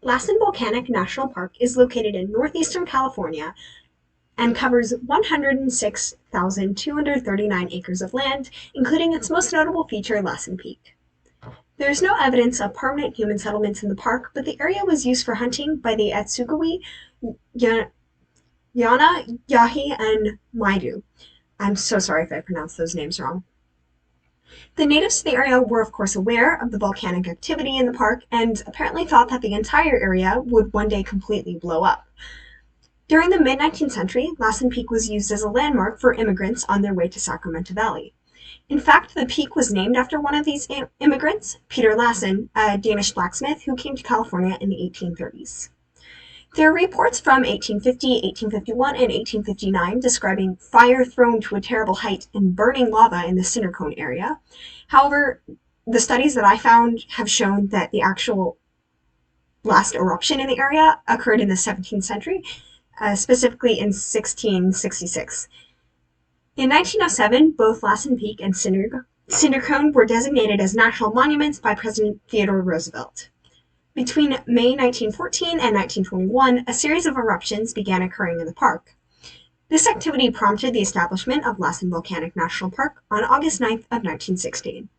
Lassen Volcanic National Park is located in northeastern California and covers 106,239 acres of land, including its most notable feature, Lassen Peak. There is no evidence of permanent human settlements in the park, but the area was used for hunting by the Atsugawi, Yana, Yahi, and Maidu. I'm so sorry if I pronounced those names wrong. The natives to the area were of course aware of the volcanic activity in the park and apparently thought that the entire area would one day completely blow up. During the mid-19th century, Lassen Peak was used as a landmark for immigrants on their way to Sacramento Valley. In fact, the peak was named after one of these immigrants, Peter Lassen, a Danish blacksmith who came to California in the 1830s. There are reports from 1850, 1851, and 1859 describing fire thrown to a terrible height and burning lava in the cinder cone area. However, the studies that I found have shown that the actual last eruption in the area occurred in the 17th century, specifically in 1666. In 1907, both Lassen Peak and cinder cone were designated as national monuments by President Theodore Roosevelt. Between May 1914 and 1921, a series of eruptions began occurring in the park. This activity prompted the establishment of Lassen Volcanic National Park on August 9th of 1916.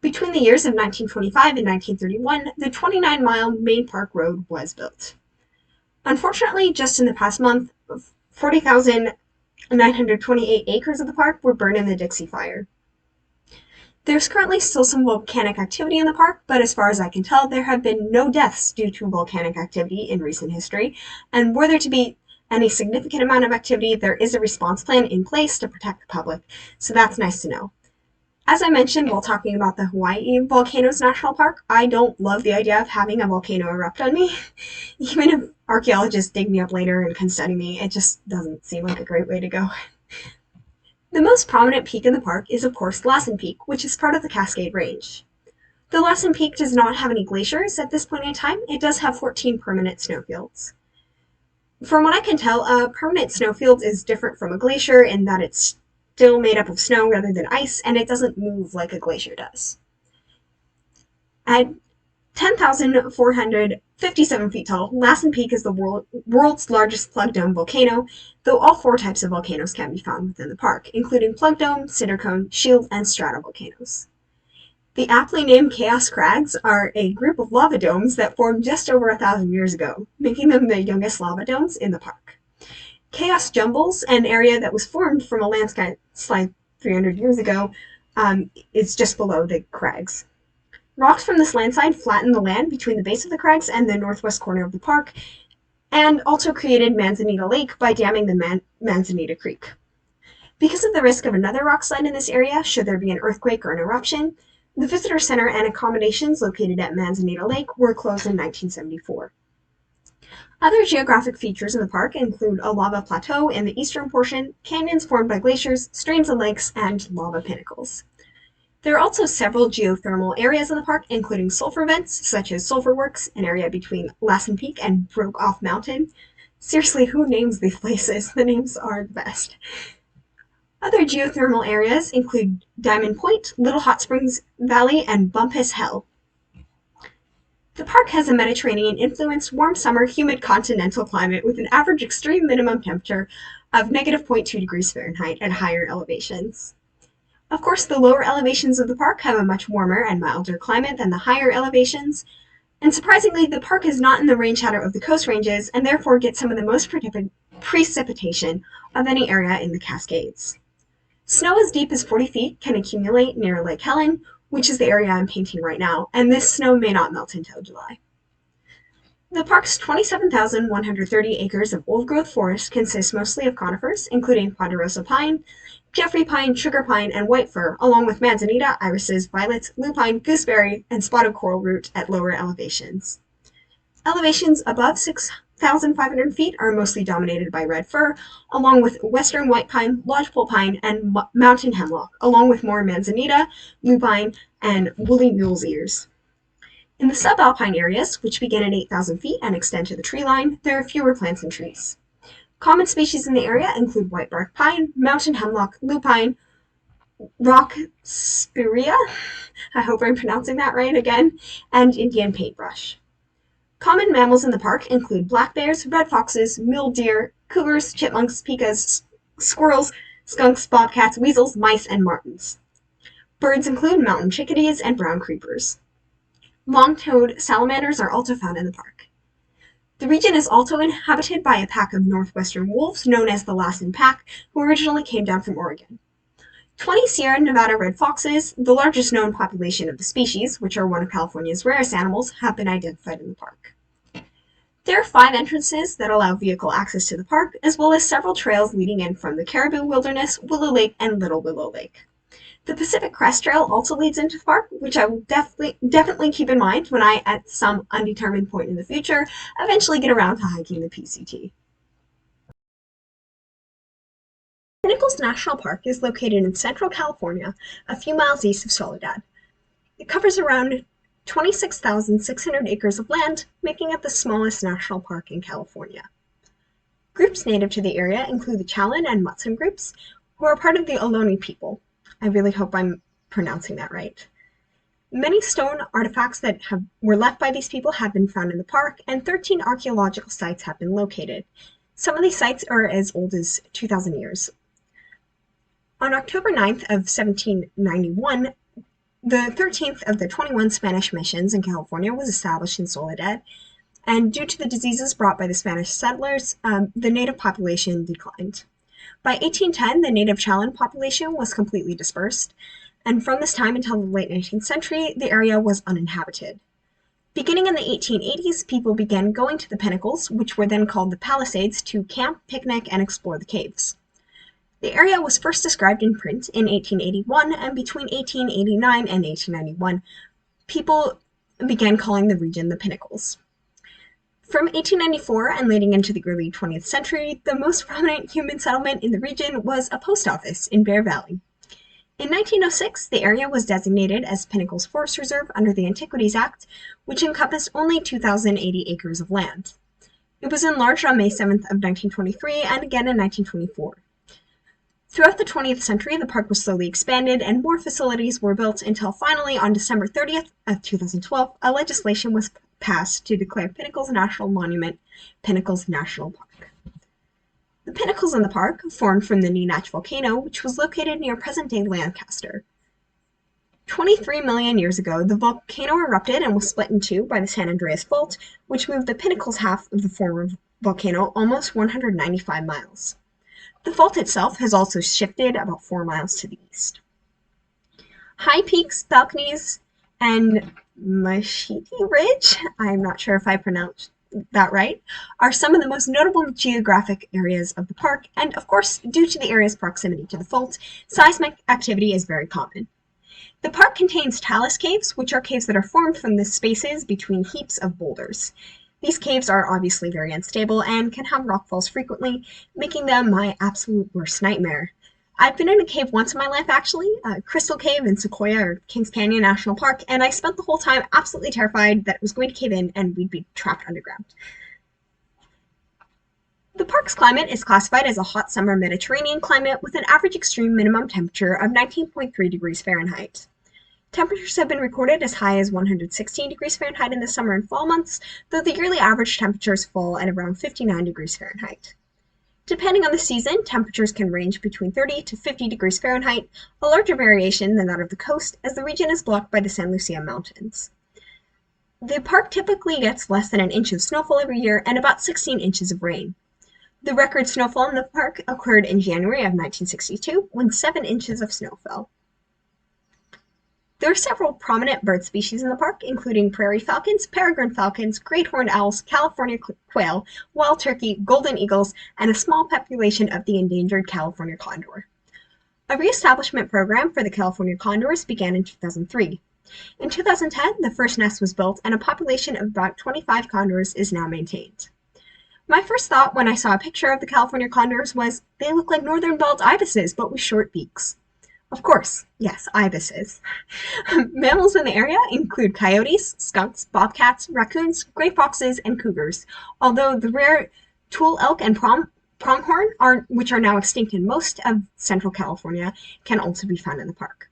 Between the years of 1925 and 1931, the 29-mile main park road was built. Unfortunately, just in the past month, 40,928 acres of the park were burned in the Dixie Fire. There's currently still some volcanic activity in the park, but as far as I can tell, there have been no deaths due to volcanic activity in recent history, and were there to be any significant amount of activity, there is a response plan in place to protect the public, so that's nice to know. As I mentioned while talking about the Hawaii Volcanoes National Park, I don't love the idea of having a volcano erupt on me. Even if archaeologists dig me up later and can study me, it just doesn't seem like a great way to go. The most prominent peak in the park is, of course, Lassen Peak, which is part of the Cascade Range. Though Lassen Peak does not have any glaciers at this point in time, it does have 14 permanent snowfields. From what I can tell, a permanent snowfield is different from a glacier in that it's still made up of snow rather than ice, and it doesn't move like a glacier does. At 10,457 feet tall, Lassen Peak is the world's largest plug dome volcano, though all four types of volcanoes can be found within the park, including plug dome, cinder cone, shield, and stratovolcanoes. The aptly named Chaos Crags are a group of lava domes that formed just over 1,000 years ago, making them the youngest lava domes in the park. Chaos Jumbles, an area that was formed from a landslide 300 years ago, is just below the crags. Rocks from this landslide flattened the land between the base of the crags and the northwest corner of the park, and also created Manzanita Lake by damming the Manzanita Creek. Because of the risk of another rock slide in this area, should there be an earthquake or an eruption, the visitor center and accommodations located at Manzanita Lake were closed in 1974. Other geographic features in the park include a lava plateau in the eastern portion, canyons formed by glaciers, streams and lakes, and lava pinnacles. There are also several geothermal areas in the park, including sulfur vents, such as Sulfur Works, an area between Lassen Peak and Broke Off Mountain. Seriously, who names these places? The names are the best. Other geothermal areas include Diamond Point, Little Hot Springs Valley, and Bumpus Hell. The park has a Mediterranean-influenced, warm summer, humid continental climate with an average extreme minimum temperature of -0.2 degrees Fahrenheit at higher elevations. Of course, the lower elevations of the park have a much warmer and milder climate than the higher elevations, and surprisingly, the park is not in the rain shadow of the Coast Ranges and therefore gets some of the most precipitation of any area in the Cascades. Snow as deep as 40 feet can accumulate near Lake Helen, which is the area I'm painting right now, and this snow may not melt until July. The park's 27,130 acres of old-growth forest consists mostly of conifers, including ponderosa pine, Jeffrey pine, sugar pine, and white fir, along with manzanita, irises, violets, lupine, gooseberry, and spotted coral root at lower elevations. Elevations above 6,500 feet are mostly dominated by red fir, along with western white pine, lodgepole pine, and mountain hemlock, along with more manzanita, lupine, and woolly mule's ears. In the subalpine areas, which begin at 8,000 feet and extend to the tree line, there are fewer plants and trees. Common species in the area include whitebark pine, mountain hemlock, lupine, rock spirea, I hope I'm pronouncing that right again, and Indian paintbrush. Common mammals in the park include black bears, red foxes, mule deer, cougars, chipmunks, pikas, squirrels, skunks, bobcats, weasels, mice, and martens. Birds include mountain chickadees and brown creepers. Long-toed salamanders are also found in the park. The region is also inhabited by a pack of northwestern wolves known as the Lassen Pack, who originally came down from Oregon. 20 Sierra Nevada red foxes, the largest known population of the species, which are one of California's rarest animals, have been identified in the park. There are 5 entrances that allow vehicle access to the park, as well as several trails leading in from the Caribou Wilderness, Willow Lake, and Little Willow Lake. The Pacific Crest Trail also leads into the park, which I will definitely keep in mind when I, at some undetermined point in the future, eventually get around to hiking the PCT. Pinnacles National Park is located in central California, a few miles east of Soledad. It covers around 26,600 acres of land, making it the smallest national park in California. Groups native to the area include the Chalin and Mutsun groups, who are part of the Ohlone people. I really hope I'm pronouncing that right. Many stone artifacts that were left by these people have been found in the park, and 13 archaeological sites have been located. Some of these sites are as old as 2,000 years. On October 9th of 1791, the 13th of the 21 Spanish missions in California was established in Soledad, and due to the diseases brought by the Spanish settlers, the native population declined. By 1810, the native Chalin population was completely dispersed, and from this time until the late 19th century, the area was uninhabited. Beginning in the 1880s, people began going to the Pinnacles, which were then called the Palisades, to camp, picnic, and explore the caves. The area was first described in print in 1881, and between 1889 and 1891, people began calling the region the Pinnacles. From 1894 and leading into the early 20th century, the most prominent human settlement in the region was a post office in Bear Valley. In 1906, the area was designated as Pinnacles Forest Reserve under the Antiquities Act, which encompassed only 2,080 acres of land. It was enlarged on May 7th of 1923 and again in 1924. Throughout the 20th century, the park was slowly expanded and more facilities were built until finally on December 30th of 2012, a legislation was passed to declare Pinnacles National Monument Pinnacles National Park. The pinnacles in the park formed from the Nenach volcano, which was located near present-day Lancaster. 23 million years ago, the volcano erupted and was split in two by the San Andreas Fault, which moved the Pinnacles half of the former volcano almost 195 miles. The fault itself has also shifted about 4 miles to the east. High peaks, balconies, and Mashiti Ridge, I'm not sure if I pronounced that right, are some of the most notable geographic areas of the park, and of course, due to the area's proximity to the fault, seismic activity is very common. The park contains talus caves, which are caves that are formed from the spaces between heaps of boulders. These caves are obviously very unstable and can have rockfalls frequently, making them my absolute worst nightmare. I've been in a cave once in my life, actually, Crystal Cave in Sequoia or Kings Canyon National Park, and I spent the whole time absolutely terrified that it was going to cave in and we'd be trapped underground. The park's climate is classified as a hot summer Mediterranean climate with an average extreme minimum temperature of 19.3 degrees Fahrenheit. Temperatures have been recorded as high as 116 degrees Fahrenheit in the summer and fall months, though the yearly average temperatures fall at around 59 degrees Fahrenheit. Depending on the season, temperatures can range between 30 to 50 degrees Fahrenheit, a larger variation than that of the coast, as the region is blocked by the San Lucia Mountains. The park typically gets less than an inch of snowfall every year and about 16 inches of rain. The record snowfall in the park occurred in January of 1962, when 7 inches of snow fell. There are several prominent bird species in the park, including prairie falcons, peregrine falcons, great horned owls, California quail, wild turkey, golden eagles, and a small population of the endangered California condor. A reestablishment program for the California condors began in 2003. In 2010, the first nest was built, and a population of about 25 condors is now maintained. My first thought when I saw a picture of the California condors was, they look like northern bald ibises, but with short beaks. Of course, yes, ibises. Mammals in the area include coyotes, skunks, bobcats, raccoons, gray foxes, and cougars, although the rare tool elk and pronghorn, which are now extinct in most of central California, can also be found in the park.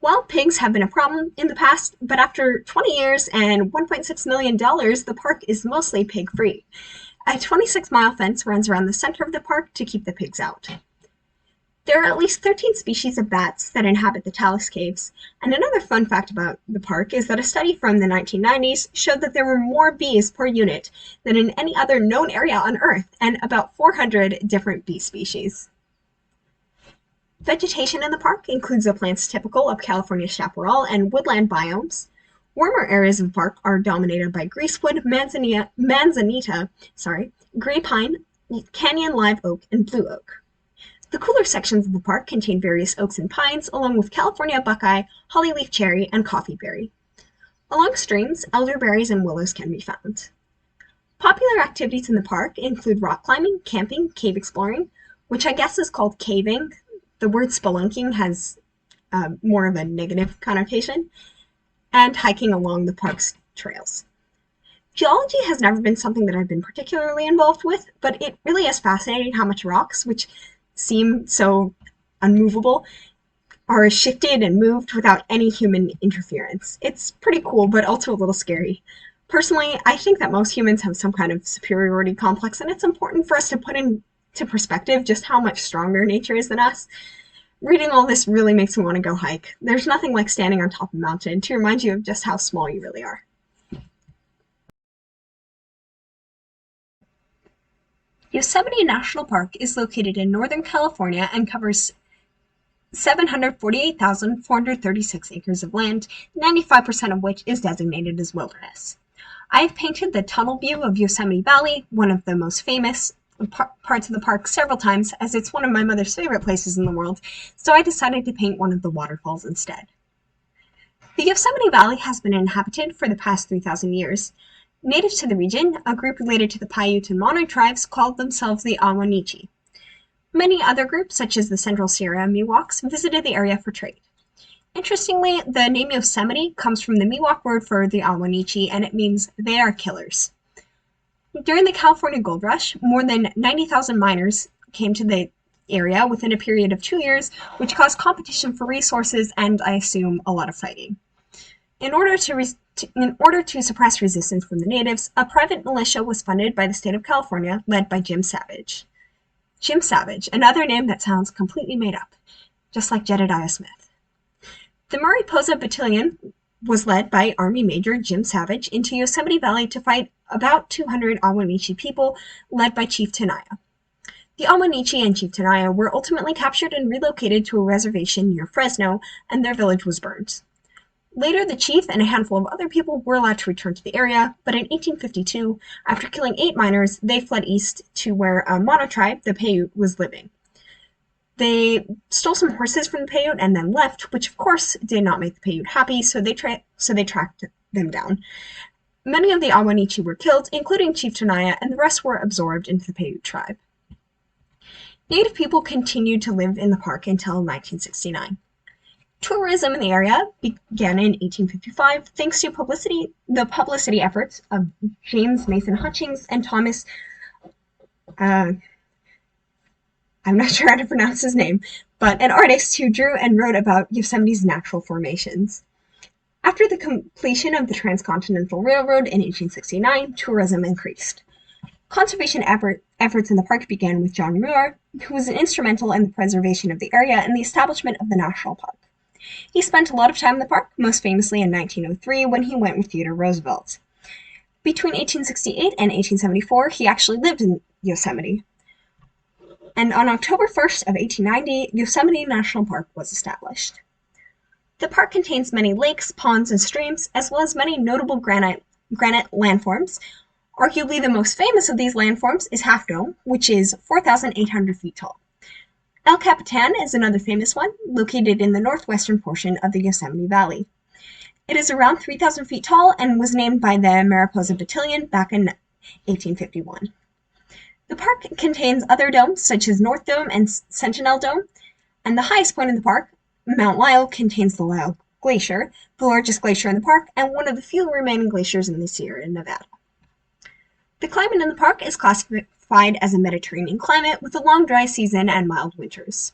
Wild pigs have been a problem in the past, but after 20 years and $1.6 million, the park is mostly pig-free. A 26-mile fence runs around the center of the park to keep the pigs out. There are at least 13 species of bats that inhabit the talus caves, and another fun fact about the park is that a study from the 1990s showed that there were more bees per unit than in any other known area on Earth, and about 400 different bee species. Vegetation in the park includes the plants typical of California's chaparral and woodland biomes. Warmer areas of the park are dominated by greasewood, manzanita, gray pine, canyon live oak, and blue oak. The cooler sections of the park contain various oaks and pines, along with California buckeye, hollyleaf cherry, and coffeeberry. Along streams, elderberries and willows can be found. Popular activities in the park include rock climbing, camping, cave exploring, which I guess is called caving. The word spelunking has more of a negative connotation, and hiking along the park's trails. Geology has never been something that I've been particularly involved with, but it really is fascinating how much rocks, which seem so unmovable, are shifted and moved without any human interference. It's pretty cool, but also a little scary. Personally, I think that most humans have some kind of superiority complex, and it's important for us to put into perspective just how much stronger nature is than us. Reading all this really makes me want to go hike. There's nothing like standing on top of a mountain to remind you of just how small you really are. Yosemite National Park is located in Northern California and covers 748,436 acres of land, 95% of which is designated as wilderness. I have painted the tunnel view of Yosemite Valley, one of the most famous parts of the park, several times, as it's one of my mother's favorite places in the world, so I decided to paint one of the waterfalls instead. The Yosemite Valley has been inhabited for the past 3,000 years. Native to the region, a group related to the Paiute and Mono tribes called themselves the Awanichi. Many other groups, such as the Central Sierra Miwoks, visited the area for trade. Interestingly, the name Yosemite comes from the Miwok word for the Awanichi, and it means they are killers. During the California Gold Rush, more than 90,000 miners came to the area within a period of 2 years, which caused competition for resources and, I assume, a lot of fighting. In order to suppress resistance from the natives, a private militia was funded by the state of California, led by Jim Savage. Jim Savage, another name that sounds completely made up, just like Jedediah Smith. The Mariposa Battalion was led by Army Major Jim Savage into Yosemite Valley to fight about 200 Awanichi people, led by Chief Tenaya. The Awanichi and Chief Tenaya were ultimately captured and relocated to a reservation near Fresno, and their village was burned. Later, the chief and a handful of other people were allowed to return to the area, but in 1852, after killing 8 miners, they fled east to where a Mono tribe, the Paiute, was living. They stole some horses from the Paiute and then left, which of course did not make the Paiute happy, so they tracked them down. Many of the Awanichi were killed, including Chief Tenaya, and the rest were absorbed into the Paiute tribe. Native people continued to live in the park until 1969. Tourism in the area began in 1855 thanks to the publicity efforts of James Mason Hutchings and Thomas, I'm not sure how to pronounce his name, but an artist who drew and wrote about Yosemite's natural formations. After the completion of the Transcontinental Railroad in 1869, tourism increased. Conservation efforts in the park began with John Muir, who was instrumental in the preservation of the area and the establishment of the national park. He spent a lot of time in the park, most famously in 1903 when he went with Theodore Roosevelt. Between 1868 and 1874, he actually lived in Yosemite. And on October 1st of 1890, Yosemite National Park was established. The park contains many lakes, ponds, and streams, as well as many notable granite landforms. Arguably the most famous of these landforms is Half Dome, which is 4,800 feet tall. El Capitan is another famous one, located in the northwestern portion of the Yosemite Valley. It is around 3,000 feet tall and was named by the Mariposa Battalion back in 1851. The park contains other domes, such as North Dome and Sentinel Dome, and the highest point in the park, Mount Lyell, contains the Lyell Glacier, the largest glacier in the park, and one of the few remaining glaciers in the Sierra Nevada. The climate in the park is classified as a Mediterranean climate with a long dry season and mild winters.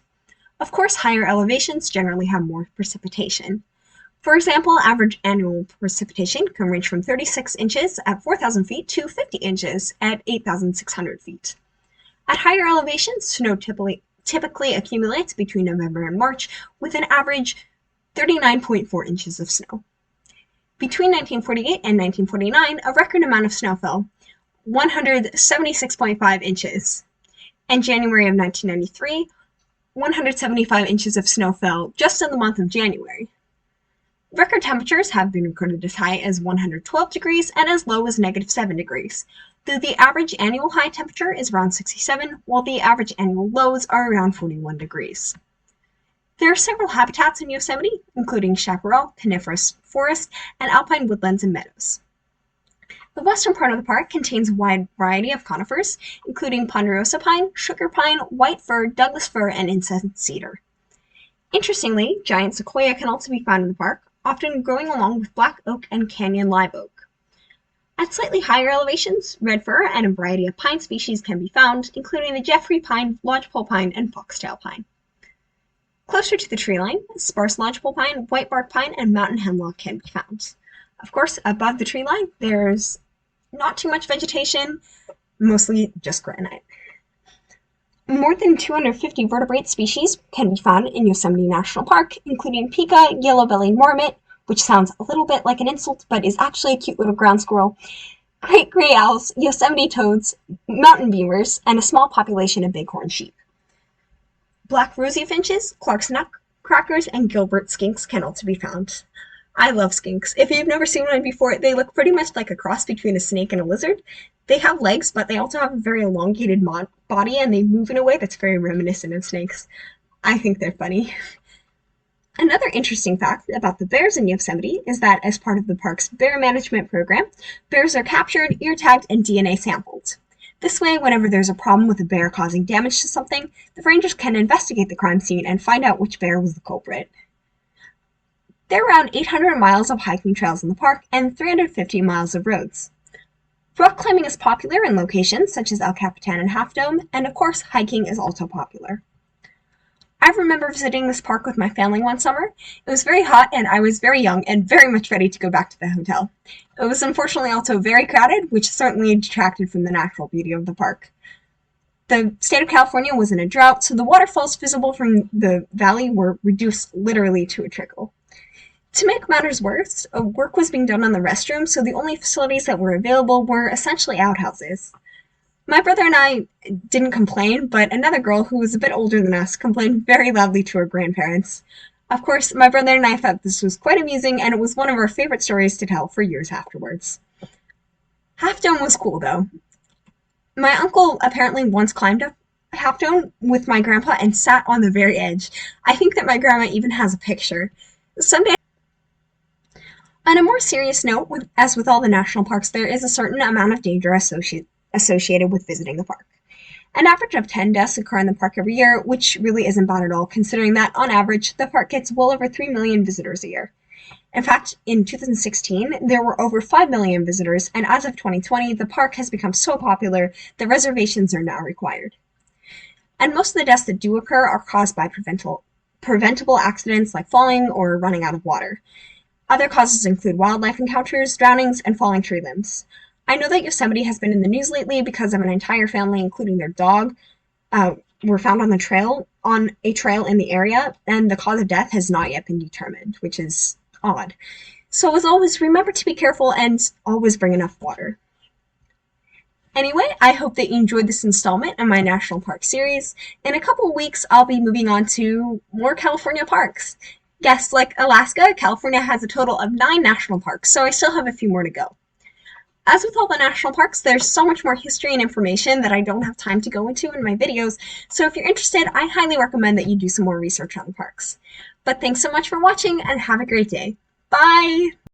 Of course, higher elevations generally have more precipitation. For example, average annual precipitation can range from 36 inches at 4,000 feet to 50 inches at 8,600 feet. At higher elevations, snow typically accumulates between November and March, with an average 39.4 inches of snow. Between 1948 and 1949, a record amount of snow fell, 176.5 inches. In January of 1993, 175 inches of snow fell just in the month of January. Record temperatures have been recorded as high as 112 degrees and as low as -7 degrees, though the average annual high temperature is around 67, while the average annual lows are around 41 degrees. There are several habitats in Yosemite, including chaparral, coniferous forest, and alpine woodlands and meadows. The western part of the park contains a wide variety of conifers, including ponderosa pine, sugar pine, white fir, Douglas fir, and incense cedar. Interestingly, giant sequoia can also be found in the park, often growing along with black oak and canyon live oak. At slightly higher elevations, red fir and a variety of pine species can be found, including the Jeffrey pine, lodgepole pine, and foxtail pine. Closer to the tree line, sparse lodgepole pine, whitebark pine, and mountain hemlock can be found. Of course, above the tree line, there's not too much vegetation, mostly just granite. More than 250 vertebrate species can be found in Yosemite National Park, including pika, yellow-bellied marmot, which sounds a little bit like an insult but is actually a cute little ground squirrel, great gray owls, Yosemite toads, mountain beavers, and a small population of bighorn sheep. Black rosy finches, Clark's nutcrackers, and Gilbert skinks can also be found. I love skinks. If you've never seen one before, they look pretty much like a cross between a snake and a lizard. They have legs, but they also have a very elongated body, and they move in a way that's very reminiscent of snakes. I think they're funny. Another interesting fact about the bears in Yosemite is that as part of the park's bear management program, bears are captured, ear-tagged, and DNA sampled. This way, whenever there's a problem with a bear causing damage to something, the rangers can investigate the crime scene and find out which bear was the culprit. There are around 800 miles of hiking trails in the park and 350 miles of roads. Rock climbing is popular in locations such as El Capitan and Half Dome, and of course, hiking is also popular. I remember visiting this park with my family one summer. It was very hot and I was very young and very much ready to go back to the hotel. It was unfortunately also very crowded, which certainly detracted from the natural beauty of the park. The state of California was in a drought, so the waterfalls visible from the valley were reduced literally to a trickle. To make matters worse, work was being done on the restrooms, so the only facilities that were available were essentially outhouses. My brother and I didn't complain, but another girl who was a bit older than us complained very loudly to her grandparents. Of course, my brother and I thought this was quite amusing, and it was one of our favorite stories to tell for years afterwards. Half Dome was cool, though. My uncle apparently once climbed up Half Dome with my grandpa and sat on the very edge. I think that my grandma even has a picture. Someday. On a more serious note, as with all the national parks, there is a certain amount of danger associated with visiting the park. An average of 10 deaths occur in the park every year, which really isn't bad at all, considering that, on average, the park gets well over 3 million visitors a year. In fact, in 2016, there were over 5 million visitors, and as of 2020, the park has become so popular that reservations are now required. And most of the deaths that do occur are caused by preventable accidents like falling or running out of water. Other causes include wildlife encounters, drownings, and falling tree limbs. I know that Yosemite has been in the news lately because of an entire family, including their dog, were found on a trail in the area, and the cause of death has not yet been determined, which is odd. So as always, remember to be careful and always bring enough water. Anyway, I hope that you enjoyed this installment of my National Park series. In a couple of weeks, I'll be moving on to more California parks. Yes, like Alaska, California has a total of 9 national parks, so I still have a few more to go. As with all the national parks, there's so much more history and information that I don't have time to go into in my videos, so if you're interested, I highly recommend that you do some more research on the parks. But thanks so much for watching, and have a great day. Bye!